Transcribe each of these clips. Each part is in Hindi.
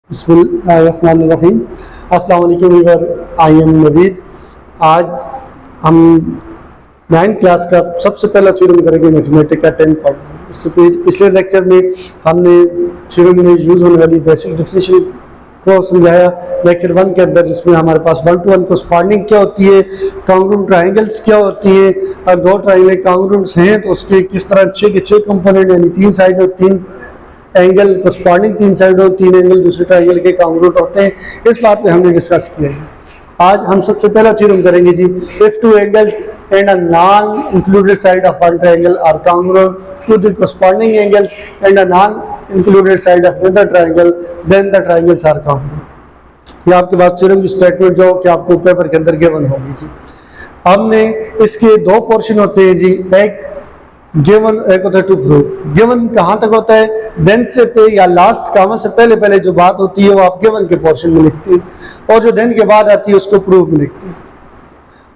बिस्मिल्लाहिर्रहमानिर्रहीम। अस्सलाम वालेकुम व्यूअर, आई एम नवीद। आज हम 9th क्लास का सबसे पहला थ्योरम करेंगे मैथमेटिक्स का 10 पार्ट। इससे पिछले लेक्चर में हमने थ्योरम में यूज होने वाली बेसिक डेफिनेशन को समझाया लेक्चर 1 के अंदर, जिसमें हमारे पास 1 to 1 कोरस्पॉन्डिंग क्या होती है, कांग्रुएंट ट्रायंगल्स क्या होती है, और दो ट्रायंगल कांग्रुएंट्स हैं तो उसके किस तरह 6 के 6 कंपोनेंट यानी 3 साइड और 3 एंगल कोरस्पॉन्डिंग 3 साइड और 3 एंगल दूसरे ट्रायंगल के कांग्रुएंट होते हैं। इस बात पे हमने डिस्कस किया है। आज हम सबसे पहला थ्योरम करेंगे जी, if two angles and a non included side of one triangle are congruent to the corresponding angles and a non included side of another triangle then the triangles are congruent. ये आपके पास थ्योरम की स्टेटमेंट जो कि आपको पेपर के अंदर गिवन होगी जी। हमने इसके दो पोर्शन होते हैं जी, एक गिवन एक होता है टू प्रूव। गिवन कहाँ तक होता है, देन से पे या लास्ट कामा से पहले पहले जो बात होती है वो आप गिवन के पोर्शन में लिखते हैं, और जो देन के बाद आती है उसको प्रूव में लिखते हैं।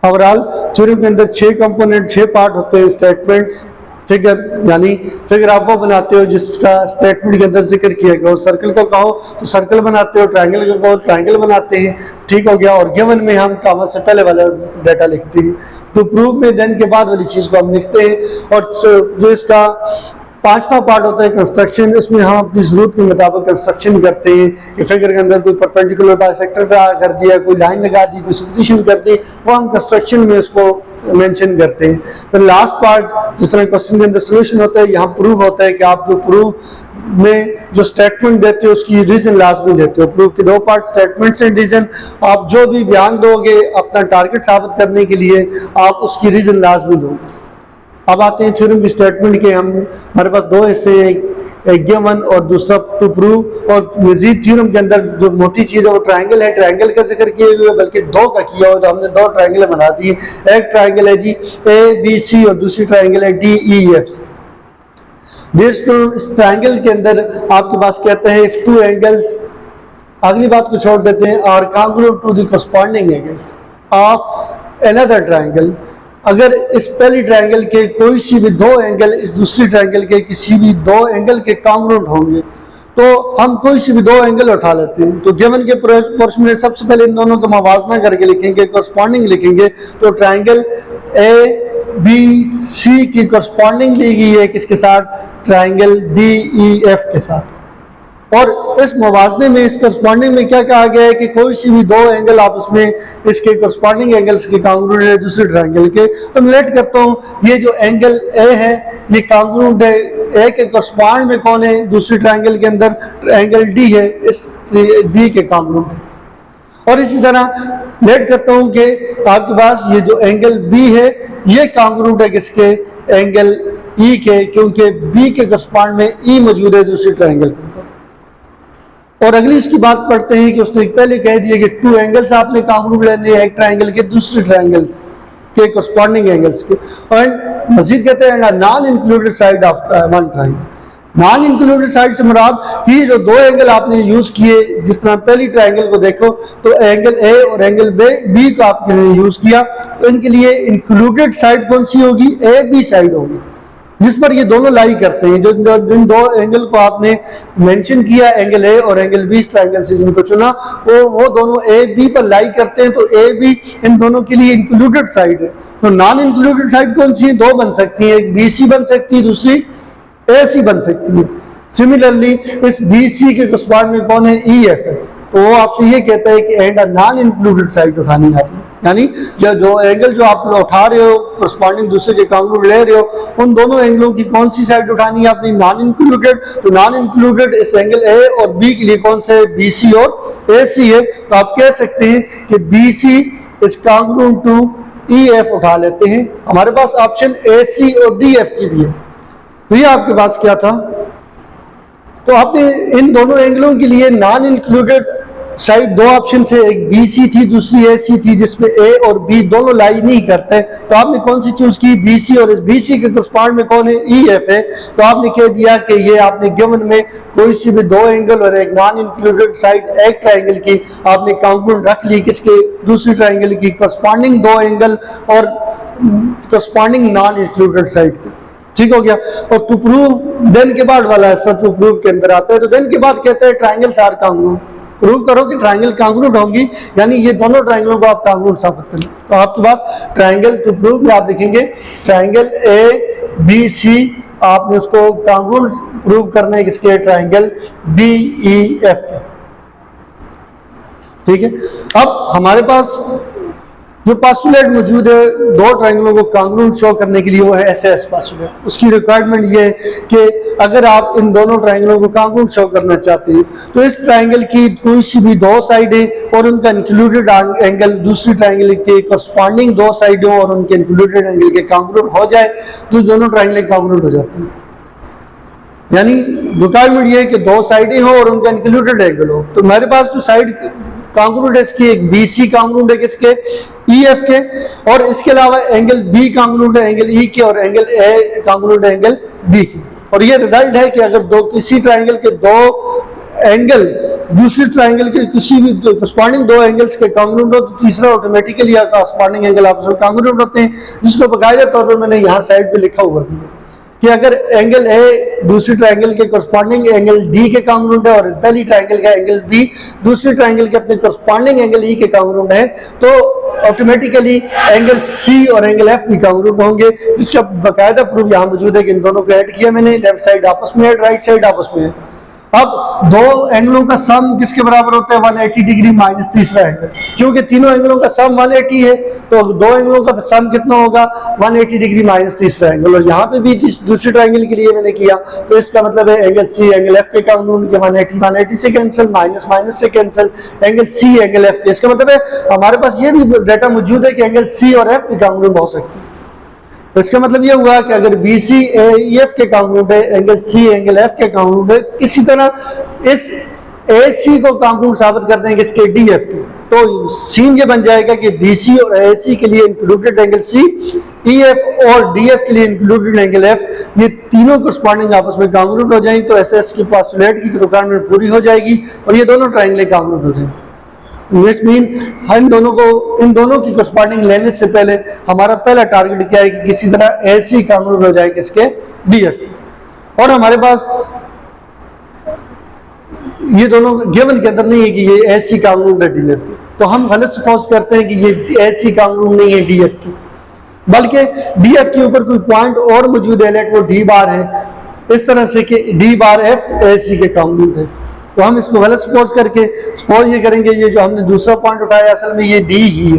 ओवरऑल थ्योरम के अंदर 6 कंपोनेंट 6 पार्ट होते हैं। स्टेटमेंट्स, फिगर, यानी फिगर आप वो बनाते हो जिसका स्टेटमेंट के अंदर जिक्र किया गया हो। सर्कल को कहो तो सर्कल बनाते हो, ट्रायंगल को कहो ट्रायंगल बनाते हैं, ठीक हो गया। और गिवन में हम कामा से पहले वाला डाटा लिखते हैं। तो प्रूफ में देन के बाद वाली चीज को हम लिखते हैं। और जो इसका 5वां पार्ट होता है कंस्ट्रक्शन, इसमें हम अपनी जरूरत के मुताबिक कंस्ट्रक्शन करते हैं कि फिगर के अंदर कोई परपेंडिकुलर बाइसेक्टर कर दिया, कोई लाइन लगा दी, कोई सब्स्टिट्यूशन कर दी, वो हम कंस्ट्रक्शन में उसको मेंशन करते हैं। फिर लास्ट पार्ट जिस तरह क्वेश्चन के अंदर सोल्यूशन होता है, यहाँ प्रूफ होता है कि आप जो प्रूफ में जो स्टेटमेंट देते हो उसकी रीजन लाजमी देते हो। प्रूफ के दो पार्ट, स्टेटमेंट्स एंड रीजन। आप जो भी बयान दोगे अपना टारगेट साबित करने के लिए आप उसकी रीजन लाजमी दोगे। अब आते हैं थ्योरम की स्टेटमेंट के। हमारे पास दो हिस्से हैं, एक गिवन और दूसरा टू प्रूव। और मजीद थ्योरम के अंदर जो मोटी चीज है वो ट्रायंगल है। ट्रायंगल का जिक्र किया हुआ बल्कि दो का किया हुआ, तो हमने दो ट्रायंगल बना दिए। एक ट्रायंगल है जी ABC और दूसरी ट्रायंगल है DEF। इस ट्रायंगल के अंदर आपके पास कहते हैं इफ टू एंगल्स, अगली बात को छोड़ देते हैं, are congruent to the corresponding angles of another triangle. अगर इस पहली ट्रायंगल के कोई सी भी दो एंगल इस दूसरी ट्रायंगल के किसी भी दो एंगल के कांग्रुएंट होंगे तो हम कोई सी भी दो एंगल उठा लेते हैं। तो गिवन के पोर्शन में सबसे पहले इन दोनों को मवाजना करके लिखेंगे, कोरस्पॉन्डिंग लिखेंगे। तो ट्रायंगल ABC की कोरस्पॉन्डिंग ली गई है किसके साथ, ट्रायंगल DEF के साथ। और इस मुवाजने में इस कोरस्पॉन्डिंग में क्या कहा गया है कि कोई सी भी दो एंगल आपस में इसके कोरस्पॉन्डिंग एंगल्स के कांग्रुएंट है दूसरे ट्रायंगल के। तो मैं लेट करता हूँ, ये जो एंगल A है ये कांग्रुएंट है, A के कोरस्पॉन्ड में कौन है, दूसरी ट्रायंगल के अंदर एंगल D है, इस D के कांग्रुएंट है। और इसी तरह लेट करता हूँ कि आपके पास ये जो एंगल B है ये कांग्रुएंट है किसके, एंगल E के, क्योंकि B के कोरस्पॉन्ड में E मौजूद है दूसरी ट्रायंगल के अंदर। और अगली इसकी बात पढ़ते हैं कि उसने पहले कह दिया कि टू एंगल्स आपने कांग्रुएंट लेने, एक ट्रायंगल के दूसरे ट्रायंगल के कोरस्पॉन्डिंग एंगल्स के। और मजीद कहते हैं non included side of one triangle. Non included side से मुराद ये जो दो एंगल आपने यूज किए, जिस तरह पहली ट्रायंगल को देखो तो एंगल A और एंगल B को आपने यूज किया, तो इनके लिए इंक्लूडेड साइड कौन सी होगी, AB साइड होगी जिस पर ये दोनों लाई करते हैं। जो जिन दो एंगल को आपने मेंशन किया, एंगल A और एंगल B ट्रायंगल से जिनको चुना, वो दोनों AB पर लाई करते हैं। तो AB इन दोनों के लिए इंक्लूडेड साइड है। तो नॉन इंक्लूडेड साइड कौन सी है, दो बन सकती है, एक BC बन सकती है, दूसरी AC बन सकती है। सिमिलरली इस BC के कोरस्पॉन्ड में कौन है, EF है। तो वो आपसे ये कहता है कि एंड नॉन इंक्लूडेड साइड उठानी है आपने, यानी जो एंगल जो आप उठा रहे हो कोरस्पॉन्डिंग दूसरे के कांग्रुएंट ले रहे हो, उन दोनों एंगलों की कौन सी साइड उठानी है आपने, नॉन इंक्लूडेड। तो नॉन इंक्लूडेड इस एंगल A और B के लिए कौन सा है, BC और AC है। तो आप कह सकते हैं कि BC इस कांग्रुएंट टू EF उठा लेते हैं। हमारे पास ऑप्शन AC और DF की भी है। तो ये आपके पास क्या था, तो आपने इन दोनों एंगलों के लिए नॉन इंक्लूडेड साइड दो ऑप्शन थे, एक BC थी दूसरी AC थी, जिसमें A और B दोनों लाई नहीं करते। तो आपने कौन सी चूज की, BC, और इस BC के कोरस्पॉन्ड में कौन है, EF है। तो आपने कह दिया कि ये आपने गिवन में कोई सी भी दो एंगल और एक नॉन इंक्लूडेड साइड एक ट्रायंगल की आपने कांग्रुएंट रख ली किसके, दूसरी ट्रायंगल की कोरस्पॉन्डिंग दो एंगल और कोरस्पॉन्डिंग नॉन इंक्लूडेड साइड की। ठीक हो गया। और टू प्रूव देन के बाद वाला हिस्सा टू प्रूव के अंदर आता है। तो देन के बाद कहते हैं ट्रायंगल्स आर कांग्रुएंट। प्रूव करो कि ट्राइंगल कांग्रुएंट होंगी, यानी ये दोनों ट्राइंगलों को आप कांग्रुएंट साबित करें। तो आपके पास ट्राइंगल टू प्रूव में आप देखेंगे ट्राइंगल ए बी सी, आपने उसको कांग्रुएंट प्रूव करना है किसके, ट्राइंगल डी ई एफ के। ठीक है, अब हमारे पास जो पास्टुलेट मौजूद है दो ट्राइंगलों को कांग्रुएंट शो करने के लिए, वो है एसएस पास्टुलेट। उसकी रिक्वायरमेंट ये है कि अगर आप इन दोनों ट्राइंगलों को कांग्रुएंट शो करना चाहते हैं तो इस ट्राइंगल की कोई सी भी दो साइडें और उनका इंक्लूडेड एंगल दूसरी ट्राइंगल के करस्पॉन्डिंग दो साइडों और उनके इंक्लूडेड एंगल के कांग्रुएंट हो जाए तो दोनों ट्राइंगल कांग्रुएंट हो जाती हैं। यानी रिक्वायरमेंट ये है कि दो साइडें हो और उनका इंक्लूडेड एंगल हो। तो मेरे पास जो साइड कांग्रुएंट है इसकी, एक बी सी कांग्रुएंट है किसके, ई एफ के, और इसके अलावा एंगल बी कांग्रुएंट है एंगल ई के, और एंगल ए कांग्रुएंट है एंगल बी के। और ये रिजल्ट है कि अगर दो किसी ट्राइंगल के दो एंगल दूसरी ट्राइंगल के किसी भी करस्पॉन्डिंग दो एंगल्स के कांग्रुएंट हो तो तीसरा ऑटोमेटिकली या करस्पॉन्डिंग एंगल आपस में कांग्रुएंट होते हैं, जिसको बाकायदा तौर पर मैंने यहाँ साइड पे लिखा हुआ है कि अगर एंगल ए दूसरी ट्राइंगल के करस्पॉन्डिंग एंगल डी के कांग्रुएंट है और पहली ट्राइंगल का एंगल बी दूसरी ट्राइंगल के अपने करस्पॉन्डिंग एंगल ई के कांग्रुएंट है, तो ऑटोमेटिकली एंगल सी और एंगल एफ भी कांग्रुएंट होंगे, जिसका बाकायदा प्रूफ यहाँ मौजूद है कि इन दोनों को ऐड किया मैंने, लेफ्ट साइड आपस में है, राइट साइड आपस में है। अब दो एंगलों का सम किसके बराबर होता है, 180 डिग्री माइनस तीसरा एंगल। क्योंकि तीनों एंगलों का सम 180 है तो दो एंगलों का सम कितना होगा, 180 डिग्री माइनस तीसरा एंगल। और यहाँ पे भी दूसरी ट्राइंगल के लिए मैंने किया, तो इसका मतलब है एंगल सी एंगल एफ के कांग्रुएंट के 180 से कैंसिल, माइनस माइनस से cancel, angle C angle F के। इसका मतलब है हमारे पास ये भी डाटा मौजूद है कि एंगल सी और एफ के कांग्रुएंट हो सकते हैं। तो इसका मतलब ये हुआ कि अगर बी सी एफ के कांग्रुएंट है, एंगल सी एंगल एफ के कांग्रुएंट है, किसी तरह इस ए सी को कांग्रुएंट साबित कर देंगे इसके डी एफ के, तो सीन ये बन जाएगा कि बी सी और ए सी के लिए included angle C, E F और डी एफ के लिए इंक्लूडेड एंगल एफ, ये तीनों करस्पॉन्डिंग आपस में कांग्रुएंट हो जाएंगे। तो एस एस की पास्टुलेट की रिक्वायरमेंट पूरी हो जाएगी और ये दोनों ट्राइंगल कांग्रुएंट हो जाएंगे। दिस मीन इन दोनों की करस्पॉन्डिंग लेने से पहले हमारा पहला टारगेट क्या है कि किसी तरह ऐसी कांग्रुएंट हो जाए किसके, डीएफ। और हमारे पास ये दोनों गिवन के अंदर नहीं है कि ये ऐसी कांग्रुएंट है डीएफ की, तो हम गलत सपोज करते हैं कि ये ऐसी कांग्रुएंट नहीं है डीएफ की, बल्कि डीएफ के ऊपर कोई पॉइंट और मौजूद है, लेट वो डी बार है, इस तरह से कि डी बार एफ ऐसी के कांग्रुएंट है। तो हम इसको गलत सपोज करके सपोज ये करेंगे ये जो हमने दूसरा पॉइंट उठाया असल में ये डी ही है।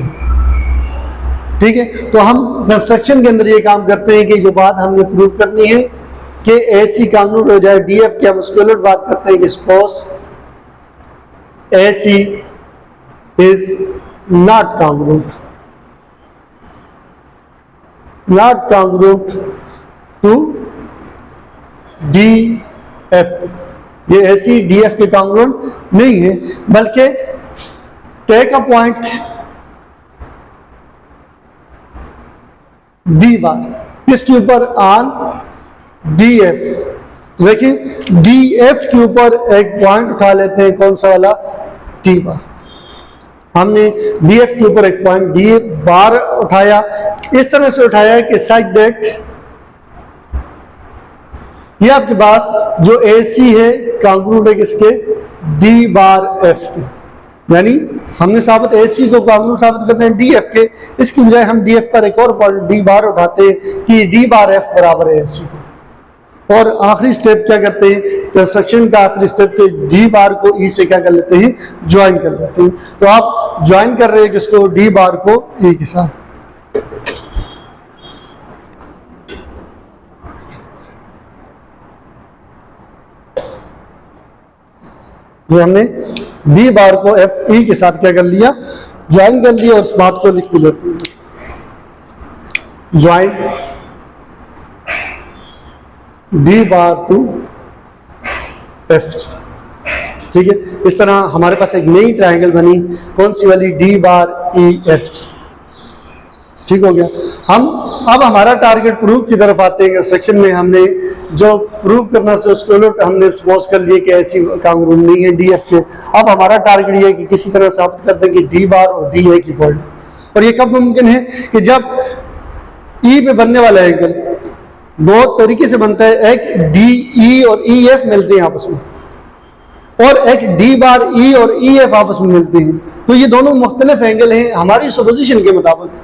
ठीक है, तो हम कंस्ट्रक्शन के अंदर ये काम करते हैं कि जो बात हमने प्रूव करनी है कि ऐसी कांग्रुएंट हो जाए डीएफ की, हम उसके उलट बात करते हैं कि suppose AC is not congruent to D F. ये ऐसी डीएफ के कांग्रुएंट नहीं है, बल्कि take a point D bar किसके ऊपर, ऑन डीएफ। देखिए डीएफ के ऊपर एक पॉइंट उठा लेते हैं, कौन सा वाला, डी बार। हमने डीएफ के ऊपर एक पॉइंट डी बार उठाया, इस तरह से उठाया कि सच दैट ये आपके पास जो AC है कांग्रुएंट है किसके, डी बार एफ के। यानी हमने साबित AC को कांग्रुएंट साबित करते हैं DF के, इसकी बजाय हम DF पर एक और पॉइंट डी बार उठाते हैं कि डी बार एफ बराबर है AC को। और आखिरी स्टेप क्या करते हैं, कंस्ट्रक्शन का आखिरी स्टेप के डी बार को E से क्या कर लेते हैं, ज्वाइन कर लेते हैं। तो आप ज्वाइन कर रहे हैं किसको, डी बार को E के साथ। ये हमने बी बार को एफ ई के साथ क्या कर लिया, ज्वाइन कर लिया, और उस बात को लिख भी लेते हैं, join D bar to F. ठीक है, इस तरह हमारे पास एक नई ट्राइंगल बनी, कौन सी वाली, डी बार ई एफ। ठीक हो गया। हम अब हमारा टारगेट प्रूफ की तरफ आते हैं। सेक्शन में हमने जो प्रूफ करना से उसको उलट हमने सपोज कर लिए कि ऐसी कांग्रुएंट नहीं है डीएफ के। अब हमारा टारगेट ये है कि किसी तरह साबित कर दें कि डी बार और डी ए की पॉइंट। और ये कब मुमकिन है कि जब ई पे बनने वाला एंगल दो तरीके से बनता है, एक डी ई और ई एफ मिलते हैं आपस में, और एक डी बार ई और ई एफ आपस में मिलते हैं, तो ये दोनों मुख्तलिफ एंगल हैं हमारी सुपोजिशन के मुताबिक।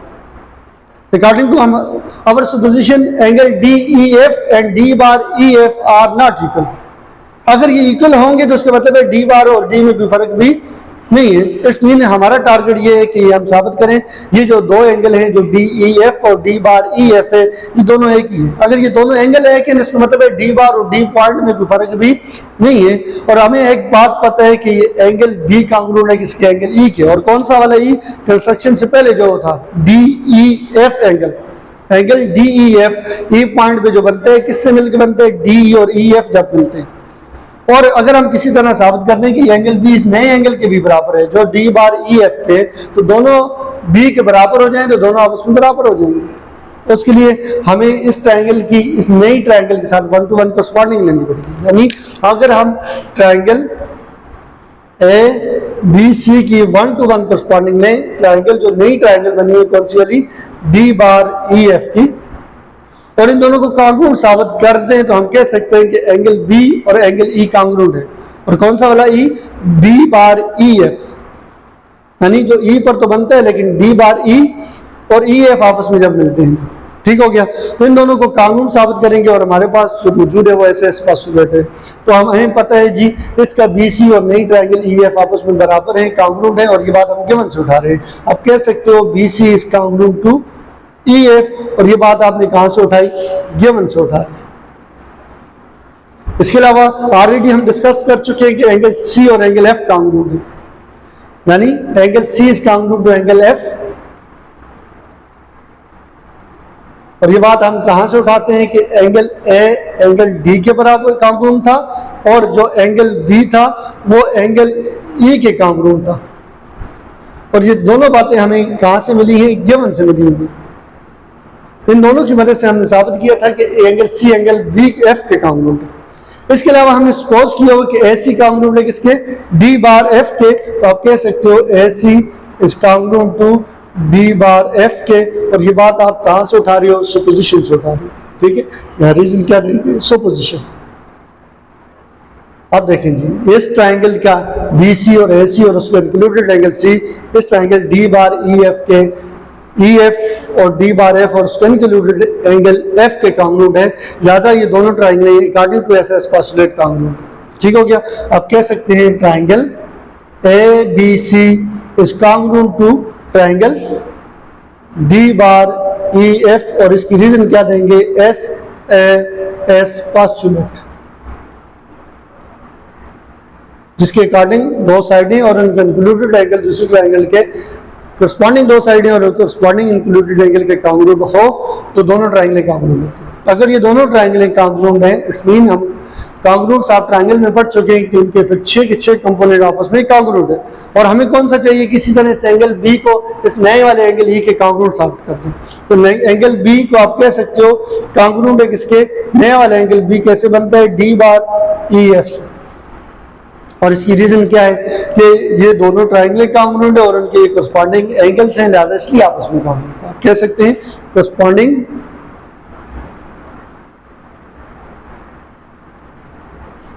According to our supposition, angle DEF and D bar EF are not equal. अगर ये इक्वल होंगे तो उसका मतलब है डी बार और डी में कोई फर्क भी नहीं है। इट्स मीन हमारा टारगेट ये है कि हम साबित करें ये जो दो एंगल हैं जो DEF और D बार EF है ये दोनों एक ही है। अगर ये दोनों एंगल एक है इसका मतलब है डी बार और डी पॉइंट में कोई फर्क भी नहीं है। और हमें एक बात पता है कि ये एंगल B कांग्रुएंट है किसके, एंगल E के। और कौन सा वाला E, कंस्ट्रक्शन से पहले जो था DEF angle, angle DEF E point पे जो बनते हैं किससे मिलकर बनते हैं, DE और EF जब मिलते हैं। और अगर हम किसी तरह साबित कर दें कि एंगल बी इस नए एंगल के भी बराबर है जो डी बार ई एफ के, तो दोनों बी के बराबर हो जाएं तो दोनों आपस में बराबर हो जाएंगे। उसके लिए हमें इस ट्रायंगल की, इस नई ट्रायंगल के साथ 1 to 1 कॉरस्पॉन्डिंग लेनी पड़ेगी। यानी अगर हम ट्रायंगल ए बी सी की 1 to 1 कॉरस्पॉन्डिंग लें, ट्रायंगल जो नई ट्रायंगल बनी है कौन सी वाली, डी बार ई एफ की, और इन दोनों को कांग्रुएंट साबित कर दें तो हम कह सकते हैं कि एंगल बी और एंगल ई कांग्रुएंट है। और कौन सा वाला ई, डी बार ई एफ, यानी जो ई पर तो बनता है लेकिन डी बार ई और ई एफ आपस में जब मिलते हैं, ठीक हो गया। तो इन दोनों को कांग्रुएंट साबित करेंगे और हमारे पास जो मौजूद है वो ऐसे पोस्टुलेट है। तो हमें पता है जी इसका बी सी और नई ट्रायंगल ई एफ आपस में बराबर है, कांग्रुएंट है, और ये बात हम गिवन से उठा रहे हैं। आप कह सकते हो B C is congruent to EF, और ये बात आपने कहां से उठाई, गिवन से उठाई। इसके अलावा ऑलरेडी हम डिस्कस कर चुके हैं कि एंगल C और एंगल F कांग्रुएंट है, यानी angle C is congruent to angle F। और ये बात हम कहां से उठाते हैं कि एंगल A एंगल D के बराबर कांग्रुएंट था और जो एंगल B था वो एंगल E के कांग्रुएंट था। और ये दोनों बातें हमें कहां से मिली हैं, गिवन से मिली हैं। इन दोनों की मदद से हमने साबित किया था कि angle C angle B F के कांग्रुएंट है। इसके अलावा हमने सपोज किया हो कि ए सी कांग्रुएंट है किसके, डी बार एफ के, तो आप कह सकते हो A C is congruent to D bar F के। और ये बात आप कहां से उठा रहे हो, सुपोजिशन से उठा रहे हो, ठीक है। यह रीजन क्या देंगे, सुपोजिशन। अब देखें जी इस ट्रायंगल का बी सी और ए सी और उसका इंक्लूडेड एंगल सी, इस triangle D bar E F के ई एफ और डी बार एफ और उसका इंक्लूडेड एंगल एफ के कांग्रुएंट है, लिहाजा ये दोनों triangle according to SS postulate congruent, ठीक हो गया। आप कह सकते हैं triangle A B C is congruent to triangle D bar E F, और इसकी रीजन क्या देंगे, एस ए एस पोस्टुलेट, जिसके अकॉर्डिंग दो साइडें और उनका इंक्लूडेड एंगल दूसरे ट्रायंगल के करस्पॉन्डिंग दो साइडें और करस्पॉन्डिंग इंक्लूडेड एंगल के कांग्रुएंट हो तो दोनों ट्रायंगल कांग्रुएंट होते हैं। अगर ये दोनों ट्रायंगल कांग्रुएंट हैं, इट्स मीन हम कांग्रुएंट्स आप ट्रायंगल में पढ़ चुके हैं कि उनके फिर 6 के 6 कंपोनेंट आपस में कांग्रुएंट है। और हमें कौन सा चाहिए, किसी तरह से एंगल बी को इस नए वाले एंगल ई के कांग्रुएंट साबित कर दें। तो एंगल बी को आप कह सकते हो कांग्रुएंट है किसके, नया वाला एंगल बी कैसे बनता है, डी बार ई एफ से। और इसकी रीजन क्या है कि ये दोनों ट्रायंगल कांग्रुएंट है और उनके करस्पॉन्डिंग एंगल्स हैं, लिहाजा इसलिए आपस में कांग्रुएंट। आप कह सकते हैं corresponding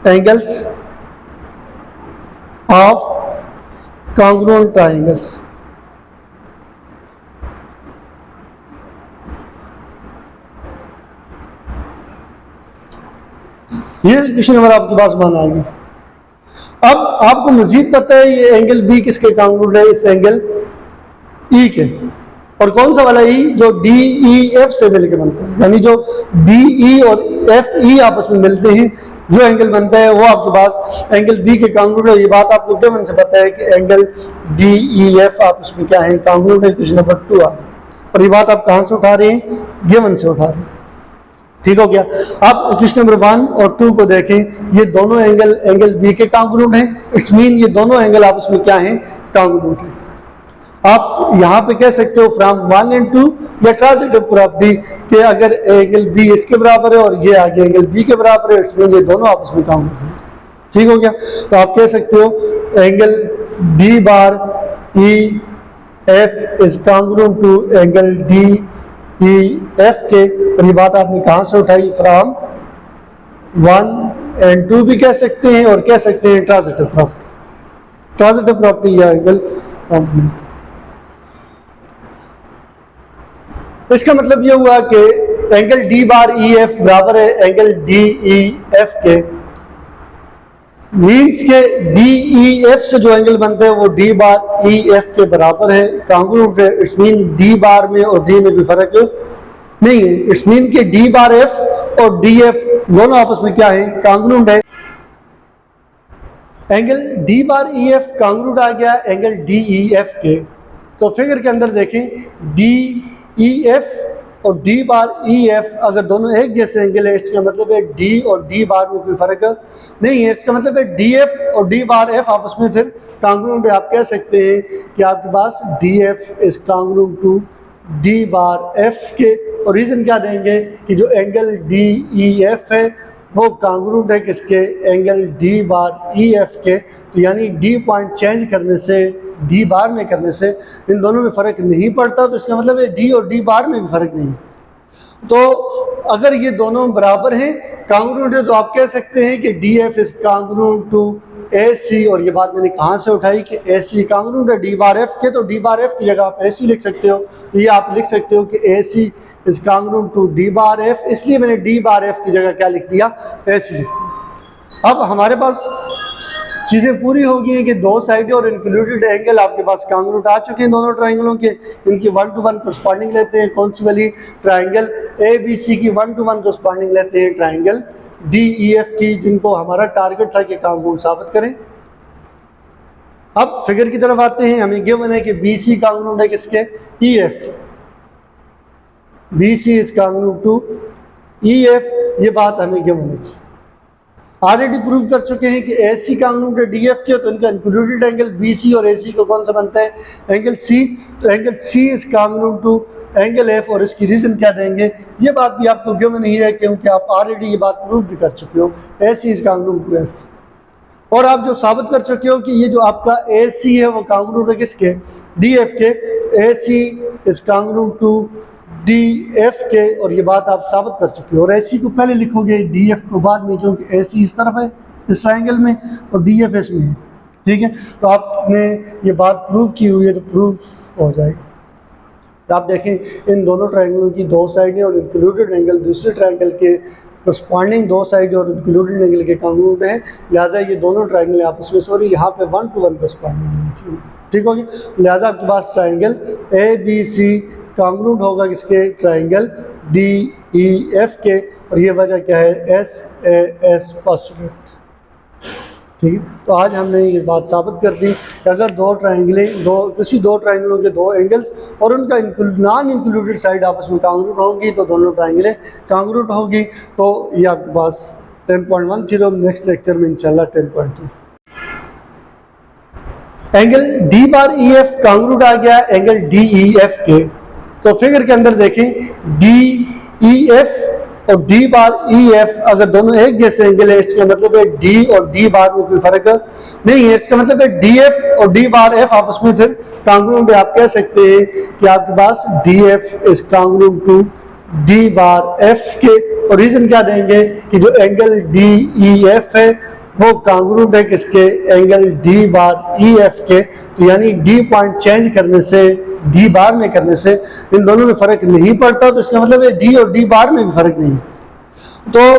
angles of congruent triangles. ये क्वेश्चन नंबर आपके पास मान आ गया। अब आपको मजीद पता है ये एंगल बी किसके कांग्रुएंट है, इस एंगल ई के। और कौन सा वाला ई, जो डी ई एफ से मिलकर बनता है, यानी जो डी ई और एफ ई आपस में मिलते हैं जो एंगल बनता है वो आपके पास एंगल बी के कांग्रुएंट है। ये बात आपको गिवन से पता है कि एंगल डी ई एफ आपस में क्या है, कांग्रुएंट है। क्वेश्चन नंबर 2 आ गया। और ये बात आप कहां से उठा रहे हैं, गिवन से उठा रहे हैं, ठीक हो गया। अब क्वेश्चन नंबर 1 और 2 को देखें, ये दोनों एंगल बी के कांग्रुएंट हैं, इट्स मीन ये दोनों एंगल आपस में क्या हैं, कांग्रुएंट हैं। आप यहां पे कह सकते हो फ्रॉम 1 and 2 या ट्रांजिटिव प्रॉपर्टी कि अगर एंगल बी इसके बराबर है और ये आगे एंगल बी के बराबर है, इट्स मीन ये दोनों आपस में कांग्रुएंट हैं, ठीक हो गया। तो आप कह सकते हो angle B bar E F is congruent to angle D E F के। और ये बात आपने कहां से उठाई, फ्रॉम 1 एंड टू भी कह सकते हैं और कह सकते हैं ट्रांजिटिव प्रॉपर्टी, ट्रांजिटिव प्रॉपर्टी या एंगल कॉम्पोनेंट। इसका मतलब ये हुआ कि angle D bar E F बराबर है एंगल डी ई एफ के, मीन्स के डी ई एफ से जो एंगल बनते हैं वो डी बार ई एफ के बराबर है, कांग्रुएंट है। इट्स मीन डी बार में और डी में भी फर्क नहीं है। इट्स मीन के डी बार एफ और डी एफ दोनों आपस में क्या है, कांग्रुएंट है। Angle D bar E F congruent आ गया एंगल डी ई एफ के। तो फिगर के अंदर देखें डी ई एफ और डी बार ई एफ अगर दोनों एक जैसे एंगल है, इसका मतलब है डी और डी बार में कोई फर्क नहीं है। इसका मतलब है डी एफ और डी बार एफ आपस में फिर कांग्रुएंट है। आप कह सकते हैं कि आपके पास D F is congruent to D bar F के। और रीजन क्या देंगे कि जो एंगल डी ई एफ है वो कांग्रुएंट है किसके, angle D bar E F के। तो यानी डी पॉइंट चेंज करने से, डी बार में करने से इन दोनों में फ़र्क नहीं पड़ता। तो इसका मतलब है डी और डी बार में भी फ़र्क नहीं है। तो अगर ये दोनों बराबर हैं, कांग्रुएंट है, तो आप कह सकते हैं कि D F is congruent to A C. और ये बात मैंने कहाँ से उठाई कि ए सी कांग्रुएंट है डी बार एफ के, तो डी बार एफ की जगह आप ए सी लिख सकते हो। तो ये आप लिख सकते हो कि A C is congruent to D bar F, इसलिए मैंने डी बार एफ की जगह क्या लिख दिया, ए सी लिख दिया। अब हमारे पास चीज़ें पूरी हो गई हैं कि दो साइडें और इंक्लूडेड एंगल आपके पास कांग्रुएंट आ चुके हैं दोनों ट्राइंगलों के। इनकी 1 to 1 कोरस्पॉन्डिंग लेते हैं कौन सी वाली, ट्राइंगल ए बी सी की 1 to 1 कोरस्पॉन्डिंग लेते हैं ट्राइंगल डी ई एफ की, जिनको हमारा टारगेट था कि कांग्रुएंट साबित करें। अब फिगर की तरफ आते हैं। हमें गिवन है कि बी सी कांग्रुएंट है किसके, ई एफ के। B C is congruent to E F, ये बात हमें गिवन है। ऑलरेडी प्रूव कर चुके हैं कि ए सी कांग्रुएंट है डी एफ के, तो इनका इंक्लूडेड एंगल बी सी और ए सी को कौन सा बनता है, एंगल सी। तो angle C is congruent to angle F. और इसकी रीजन क्या देंगे, ये बात भी आपको गिवन ही है क्योंकि आप ऑलरेडी ये बात प्रूव भी कर चुके हो, A C is congruent to F. और आप जो साबित कर चुके हो कि ये जो आपका ए सी है वो कांग्रुएंट है किसके, डी एफ के। A C is congruent to D F के, और ये बात आप साबित कर चुके हो। और ए सी को पहले लिखोगे, डी एफ को बाद में, क्योंकि ए सी इस तरफ है इस ट्राइंगल में और डी एफ इसमें है, ठीक है। तो आपने ये बात प्रूव की हुई है तो प्रूफ हो जाएगा। तो आप देखें इन दोनों ट्राइंगलों की दो साइडें और इंक्लूडेड एंगल दूसरे ट्राइंगल के कोरस्पॉन्डिंग दो साइड और इंक्लूडेड एंगल के कांग्रुएंट है, लिहाजा ये दोनों ट्राइंगल आपस में, सॉरी यहाँ पे 1 to 1 कोरस्पॉन्डिंग, ठीक हो गया। लिहाजा आपके पास triangle A B C congruent होगा किसके, ट्राइंगल डी ई एफ के। और ये वजह क्या है, एस ए एस पोस्टुलेट, ठीक है। तो आज हमने ये बात साबित कर दी कि अगर किसी दो ट्राइंगलों के दो एंगल्स और उनका नॉन इंक्लूडेड साइड आपस में कांग्रुएंट होंगी तो दोनों ट्राइंगलें कांग्रुएंट होगी। तो ये आपके पास 10.10, नेक्स्ट लेक्चर में इंशाल्लाह 10.2। Angle D bar E F congruent आ गया एंगल डी ई एफ के। तो फिगर के अंदर देखें डी ई एफ और डी बार ई एफ अगर दोनों एक जैसे एंगल है, इसका मतलब है डी और डी बार में कोई फर्क नहीं है। इसका मतलब है डी एफ और डी बार एफ आपस में फिर कांग्रुएंट है। आप कह सकते हैं कि आपके पास D F is congruent to D bar F के। और रीजन क्या देंगे कि जो एंगल डी ई एफ है वो कांग्रुएंट है किसके, angle D bar E F के। तो यानी डी पॉइंट चेंज करने से, डी बार में करने से इन दोनों में फर्क नहीं पड़ता। तो इसका मतलब है डी और डी बार में भी फर्क नहीं है। तो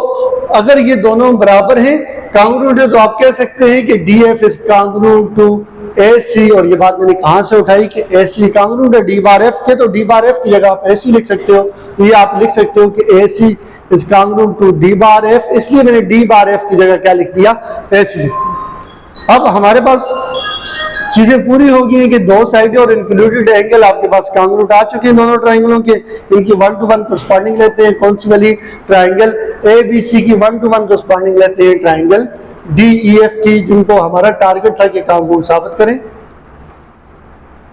अगर ये दोनों बराबर हैं, कांग्रुएंट है, तो आप कह सकते हैं कि D F is congruent to A C. और ये बात मैंने कहाँ से उठाई कि ए सी कांग्रुएंट है डी बार एफ के, तो डी बार एफ की जगह आप ए सी लिख सकते हो। तो ये आप लिख सकते हो कि A C is congruent to D bar F, इसलिए मैंने डी बार एफ की जगह क्या लिख दिया, ए सी लिख दिया। अब हमारे पास चीजें पूरी हो गई हैं कि दो साइडें और इंक्लूडेड एंगल आपके पास कांग्रुएंट आ चुके हैं दोनों ट्राइंगलों के। इनकी 1 to 1 कोरस्पॉन्डिंग लेते हैं कौन सी वाली, ट्राइंगल ए बी सी की 1 to 1 कोरस्पॉन्डिंग लेते हैं ट्राइंगल डी ई एफ की, जिनको हमारा टारगेट था कि कांग्रुएंट साबित करें।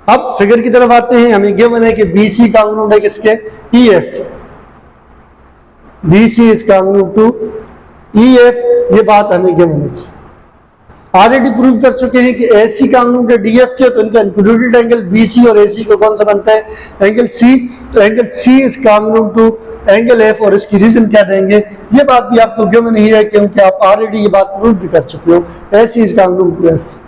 अब फिगर की तरफ आते हैं। हमें गिवन है कि बी सी कांग्रुएंट है किसके, ई एफ के। B C is congruent to E F, ये बात हमें गिवन है। ऑलरेडी प्रूव कर चुके हैं कि ए सी कांग्रुएंट है डी एफ के, तो इनका इंक्लूडेड एंगल बी सी और ए सी को कौन सा बनता है, एंगल सी। तो angle C is congruent to angle F और इसकी रीजन क्या देंगे, ये बात भी आपको गिवन नहीं है क्योंकि आप ऑलरेडी ये बात प्रूव भी कर चुके हो, ऐसी इज कांग्रुएंट टू एफ।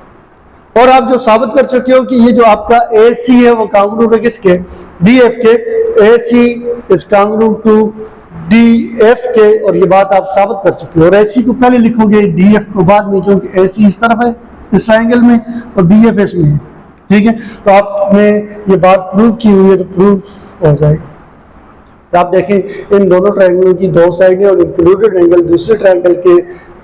और आप जो साबित कर चुके हो कि ये जो आपका ए सी है वो कांग्रुएंट है किसके, डी एफ के, A C is congruent to D F के, और ये बात आप साबित कर चुके हो। और ए सी को पहले लिखोगे, डी एफ को बाद में, क्योंकि ए सी इस तरफ है इस ट्राइंगल में और डी एफ इसमें है, ठीक है। तो आपने ये बात प्रूव की हुई है तो प्रूफ हो जाएगा। तो आप देखें इन दोनों ट्राइंगलों की दो साइडें और इंक्लूडेड एंगल दूसरे ट्राइंगल के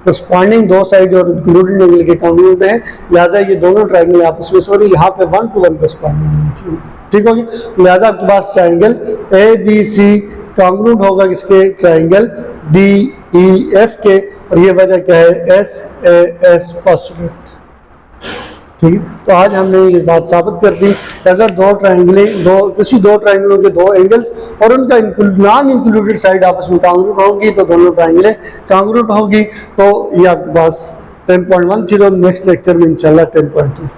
करस्पॉन्डिंग दो साइड और इंक्लूडेड एंगल के कांग्रुएंट है, लिहाजा ये दोनों ट्राइंगल आपस में सॉरी यहाँ पे 1 to 1 करस्पॉन्डिंग, ठीक हो गया। लिहाजा आपके पास triangle A B C congruent होगा किसके, ट्राइंगल डी ई एफ के, और ये वजह क्या है, एस ए एस पोस्टुलेट, ठीक है। तो आज हमने ये बात साबित कर दी कि अगर किसी दो ट्राइंगलों के दो एंगल्स और उनका नॉन इंक्लूडेड साइड आपस में कांग्रुएंट होंगी तो दोनों ट्राइंगलें कांग्रुएंट होगी। तो ये आपके पास 10.1 थी, नेक्स्ट लेक्चर में इंशाल्लाह 10.2।